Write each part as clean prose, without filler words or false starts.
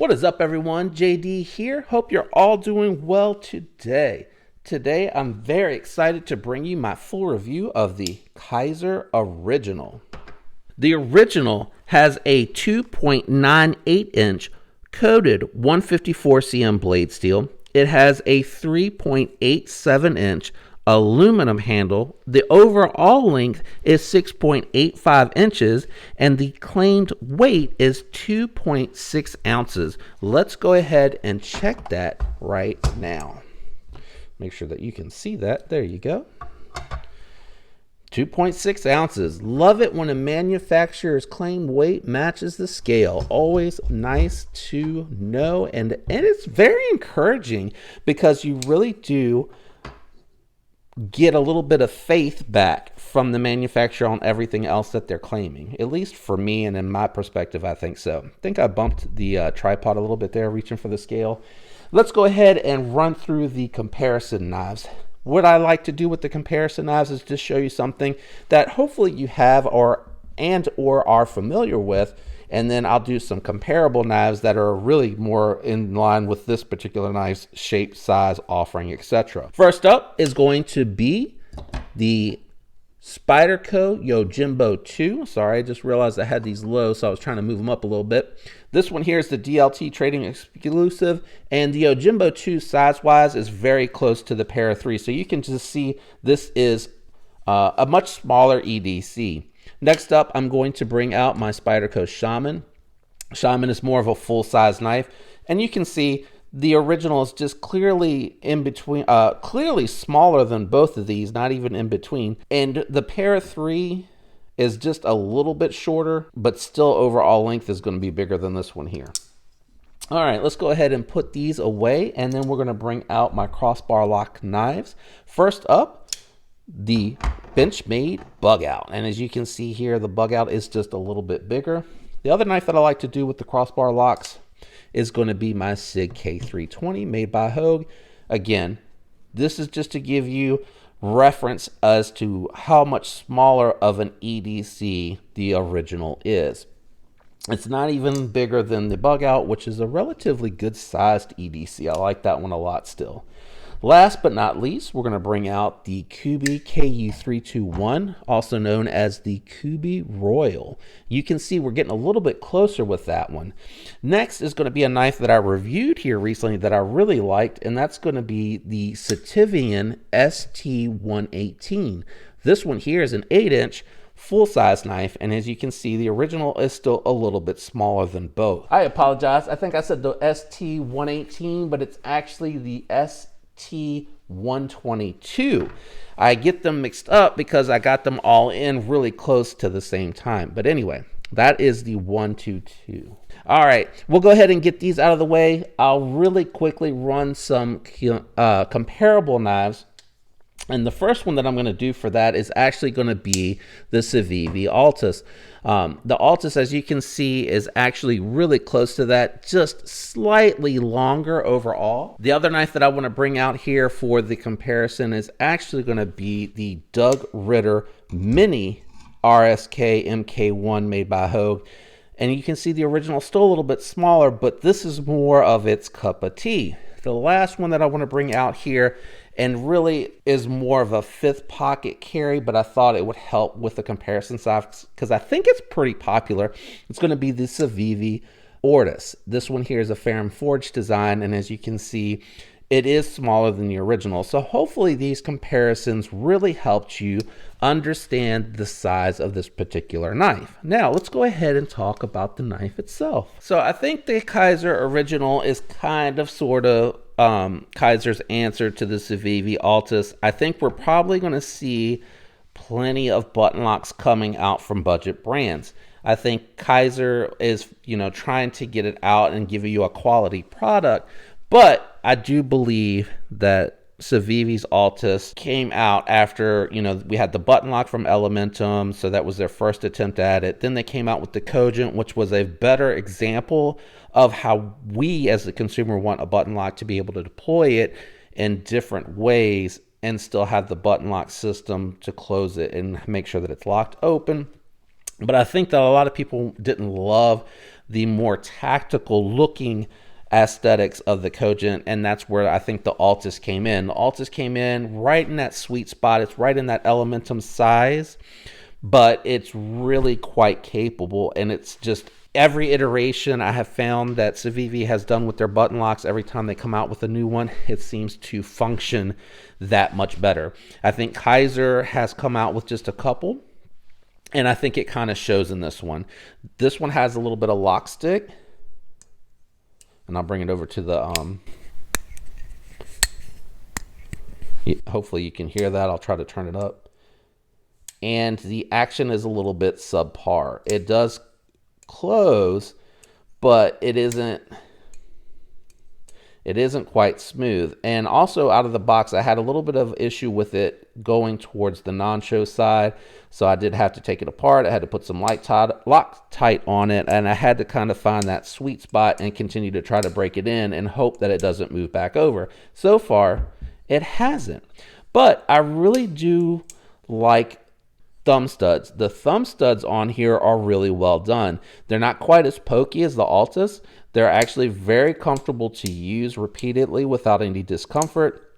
What is up, everyone? JD here. Hope you're all doing well today. Today, I'm very excited to bring you my full review of the Kizer Original. The Original has a 2.98 inch coated 154 cm blade steel. It has a 3.87 inch aluminum handle. The overall length is 6.85 inches and the claimed weight is 2.6 ounces. Let's go ahead and check that right now. Make sure that you can see that. There you go. 2.6 ounces. Love it when a manufacturer's claimed weight matches the scale. Always nice to know, and it's very encouraging because you really do get a little bit of faith back from the manufacturer on everything else that they're claiming. At least for me, and in my perspective, I think so. I think I bumped the tripod a little bit there, reaching for the scale. Let's go ahead and run through the comparison knives. What I like to do with the comparison knives is just show you something that hopefully you have or are familiar with, and then I'll do some comparable knives that are really more in line with this particular knife's shape, size, offering, etc. First up is going to be the Spyderco Yojimbo 2. Sorry, I just realized I had these low, so I was trying to move them up a little bit. This one here is the DLT trading exclusive, and the Yojimbo 2 size-wise is very close to the Para 3. So you can just see this is a much smaller EDC. Next up, I'm going to bring out my Spyderco Shaman. Shaman is more of a full-size knife, and you can see the Original is just clearly in between, clearly smaller than both of these, not even in between. And the Para 3 is just a little bit shorter, but still overall length is going to be bigger than this one here. All right, let's go ahead and put these away, and then we're going to bring out my crossbar lock knives. First up, the Benchmade Bug Out. And as you can see here, the Bug Out is just a little bit bigger. The other knife that I like to do with the crossbar locks is going to be my SIG K320 made by Hogue. Again, this is just to give you reference as to how much smaller of an EDC the Original is. It's not even bigger than the Bug Out, which is a relatively good sized EDC. I like that one a lot still. Last but not least, we're going to bring out the Kubey KU321, also known as the Kubey Royal. You can see we're getting a little bit closer with that one. Next is going to be a knife that I reviewed here recently that I really liked, and that's going to be the Sativian ST118. This one here is an 8-inch full-size knife, and as you can see, the Original is still a little bit smaller than both. I apologize. I think I said the ST118, but it's actually the ST122. I get them mixed up because I got them all in really close to the same time. But anyway, that is the 122. All right, we'll go ahead and get these out of the way. I'll really quickly run some comparable knives. And the first one that I'm going to do for that is actually going to be the Civivi Altus. The Altus, as you can see, is actually really close to that, just slightly longer overall. The other knife that I want to bring out here for the comparison is actually going to be the Doug Ritter Mini RSK MK1 made by Hogue. And you can see the Original is still a little bit smaller, but this is more of its cup of tea. The last one that I want to bring out here, and really is more of a fifth pocket carry, but I thought it would help with the comparison side because I think it's pretty popular. It's going to be the Civivi Ortus. This one here is a Ferrum Forge design, and as you can see, it is smaller than the Original. So hopefully these comparisons really helped you understand the size of this particular knife. Now let's go ahead and talk about the knife itself. So I think the Kizer Original is kind of sort of Kizer's answer to the Civivi Altus. I think we're probably going to see plenty of button locks coming out from budget brands. I think Kizer is, trying to get it out and give you a quality product, but I do believe that Civivi's Altus came out after, we had the button lock from Elementum, so that was their first attempt at it. Then they came out with the Cogent, which was a better example of how we as the consumer want a button lock to be able to deploy it in different ways and still have the button lock system to close it and make sure that it's locked open. But I think that a lot of people didn't love the more tactical looking aesthetics of the Cogent, and that's where I think the Altus came in. The Altus came in right in that sweet spot. It's right in that Elementum size, but it's really quite capable, and it's just every iteration I have found that Civivi has done with their button locks, every time they come out with a new one, it seems to function that much better. I think Kizer has come out with just a couple, and I think it kind of shows in this one. This one has a little bit of lock stick, and I'll bring it over to the, hopefully you can hear that. I'll try to turn it up. And the action is a little bit subpar. It does close, but it isn't quite smooth. And also out of the box, I had a little bit of issue with it going towards the non-show side, so I did have to take it apart. I had to put some Loctite on it, and I had to kind of find that sweet spot and continue to try to break it in and hope that it doesn't move back over. So far, it hasn't. But I really do like thumb studs. The thumb studs on here are really well done. They're not quite as pokey as the Altus. They're actually very comfortable to use repeatedly without any discomfort.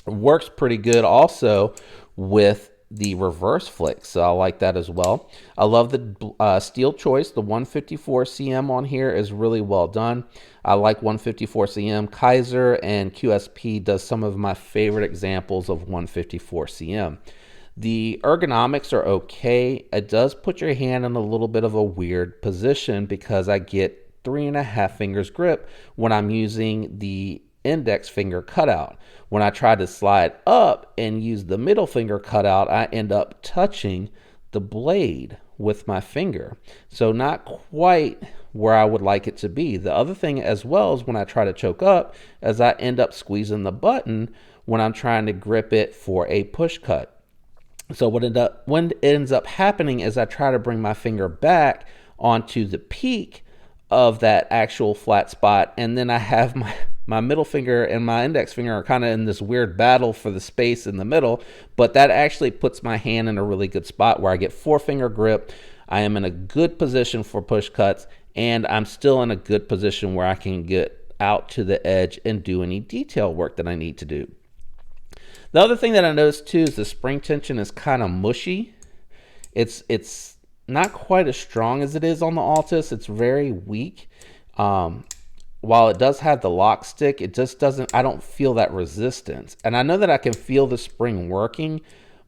Works pretty good also with the reverse flick, so I like that as well. I love the steel choice. The 154 cm on here is really well done. I like 154 cm. Kizer and QSP does some of my favorite examples of 154 cm. The ergonomics are okay. It does put your hand in a little bit of a weird position because I get 3.5 fingers grip when I'm using the index finger cutout. When I try to slide up and use the middle finger cutout, I end up touching the blade with my finger. So not quite where I would like it to be. The other thing as well is when I try to choke up, as I end up squeezing the button when I'm trying to grip it for a push cut. So what ends up happening is I try to bring my finger back onto the peak of that actual flat spot, and then I have my middle finger and my index finger are kind of in this weird battle for the space in the middle, but that actually puts my hand in a really good spot where I get 4-finger grip. I am in a good position for push cuts, and I'm still in a good position where I can get out to the edge and do any detail work that I need to do. The other thing that I noticed too is the spring tension is kind of mushy. It's not quite as strong as it is on the Altus. It's very weak. While it does have the lock stick, it just doesn't, I don't feel that resistance. And I know that I can feel the spring working,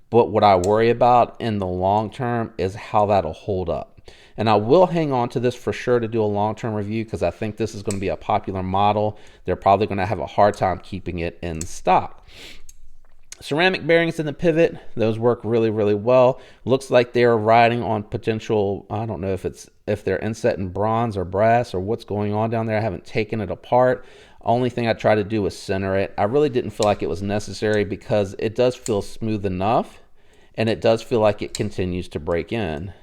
but what I worry about in the long term is how that'll hold up. And I will hang on to this for sure to do a long-term review because I think this is going to be a popular model. They're probably going to have a hard time keeping it in stock. Ceramic bearings in the pivot, those work really, really well. Looks like they're riding on potential, I don't know if they're inset in bronze or brass or what's going on down there. I haven't taken it apart. Only thing I tried to do was center it. I really didn't feel like it was necessary because it does feel smooth enough, and it does feel like it continues to break in.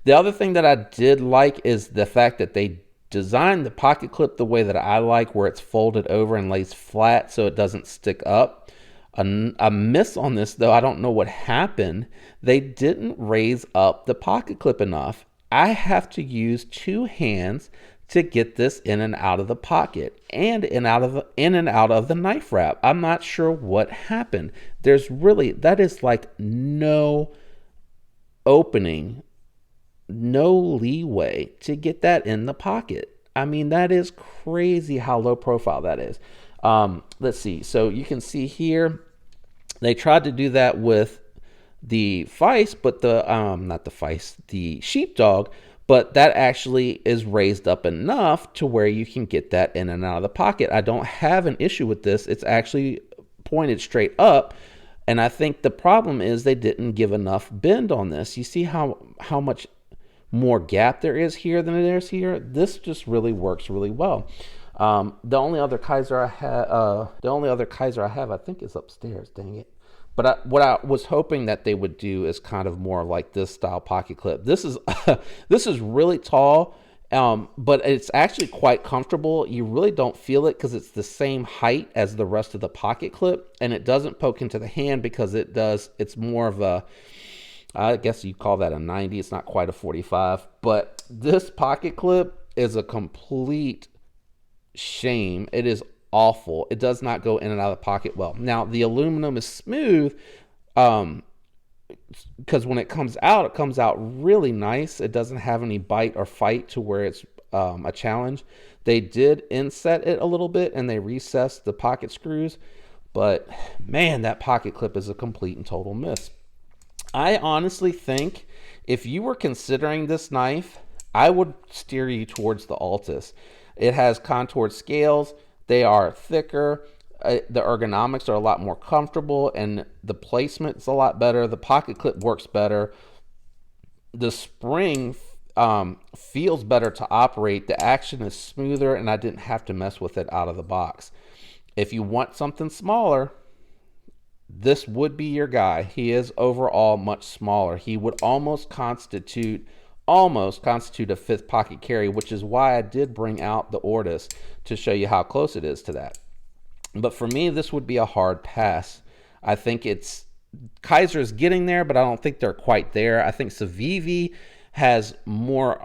The other thing that I did like is the fact that they designed the pocket clip the way that I like, where it's folded over and lays flat so it doesn't stick up. A miss on this though, I don't know what happened. They didn't raise up the pocket clip enough. I have to use 2 hands to get this in and out of the pocket and in and out of the knife wrap. I'm not sure what happened. That is like no opening, no leeway to get that in the pocket. I mean, that is crazy how low profile that is. Let's see. So you can see here, they tried to do that with the Feist, but the Sheepdog, but that actually is raised up enough to where you can get that in and out of the pocket. I don't have an issue with this. It's actually pointed straight up. And I think the problem is they didn't give enough bend on this. You see how much more gap there is here than there is here? This just really works really well. The only other Kizer I have, I think, is upstairs. Dang it! But what I was hoping that they would do is kind of more like this style pocket clip. This is this is really tall, but it's actually quite comfortable. You really don't feel it because it's the same height as the rest of the pocket clip, and it doesn't poke into the hand because it does. It's more of a I guess you call that a 90. It's not quite a 45, but this pocket clip is a complete shame. It is awful. It does not go in and out of the pocket well. Now, the aluminum is smooth, because when it comes out really nice. It doesn't have any bite or fight to where it's a challenge. They did inset it a little bit and they recessed the pocket screws, but man, that pocket clip is a complete and total miss. I honestly think if you were considering this knife, I would steer you towards the Altus. It has contoured scales. They are thicker. The ergonomics are a lot more comfortable, and the placement is a lot better. The pocket clip works better. The spring feels better to operate. The action is smoother, and I didn't have to mess with it out of the box. If you want something smaller, this would be your guy. He is overall much smaller. He would almost constitute a fifth pocket carry, which is why I did bring out the Ortis to show you how close it is to that. But for me, this would be a hard pass. I think Kizer is getting there, but I don't think they're quite there. I think Civivi has more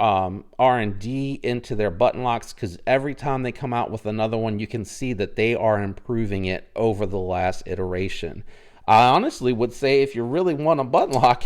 R&D into their button locks, because every time they come out with another one, you can see that they are improving it over the last iteration. I honestly would say if you really want a button lock,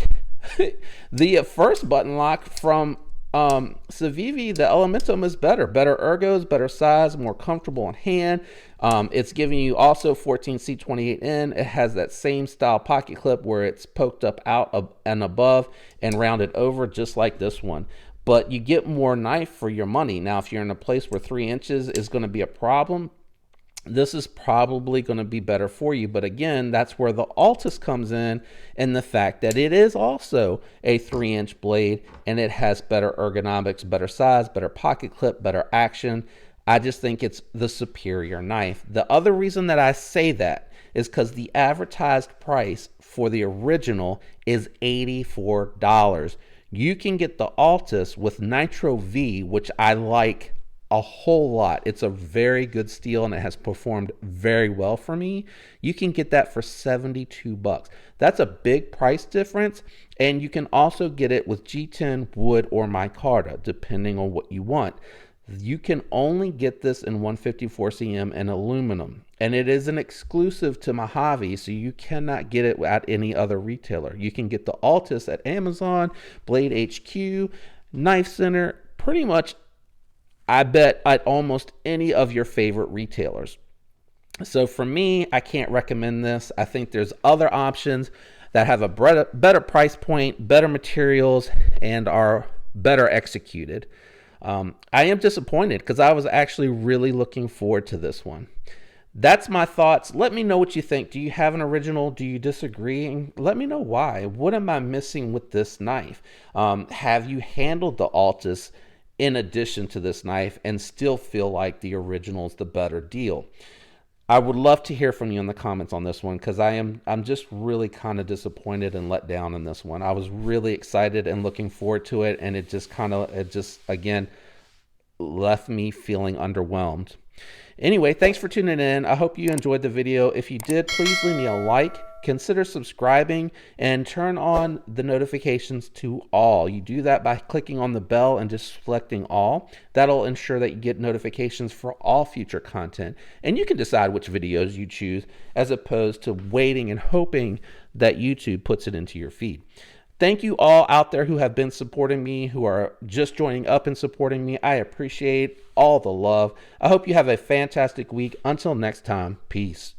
the first button lock from Civivi, the Elementum, is better ergos, better size, more comfortable in hand. It's giving you also 14C28N. It has that same style pocket clip where it's poked up out and above and rounded over, just like this one, but you get more knife for your money. Now, if you're in a place where 3 inches is going to be a problem, this is probably going to be better for you. But again, that's where the Altus comes in, and the fact that it is also a 3-inch blade and it has better ergonomics, better size, better pocket clip, better action. I just think it's the superior knife. The other reason that I say that is because the advertised price for the original is $84. You can get the Altus with Nitro V, which I like a whole lot. It's a very good steel and it has performed very well for me. You can get that for $72. That's a big price difference, and you can also get it with G10, wood, or micarta, depending on what you want. You can only get this in 154 cm and aluminum, and it is an exclusive to MOJAVE, so you cannot get it at any other retailer. You can get the Altus at Amazon, Blade HQ, Knife Center, pretty much I bet at almost any of your favorite retailers. So for me, I can't recommend this. I think there's other options that have a better price point, better materials, and are better executed. I am disappointed because I was actually really looking forward to this one. That's my thoughts. Let me know what you think. Do you have an original? Do you disagree? And let me know why. What am I missing with this knife? Have you handled the Altus in addition to this knife and still feel like the original is the better deal? I would love to hear from you in the comments on this one, because I'm just really kind of disappointed and let down in this one. I was really excited and looking forward to it, and it just again left me feeling underwhelmed. Anyway, thanks for tuning in. I hope you enjoyed the video. If you did, please leave me a like, consider subscribing, and turn on the notifications to all. You do that by clicking on the bell and just selecting all. That'll ensure that you get notifications for all future content, and you can decide which videos you choose as opposed to waiting and hoping that YouTube puts it into your feed. Thank you all out there who have been supporting me, who are just joining up and supporting me. I appreciate all the love. I hope you have a fantastic week. Until next time, peace.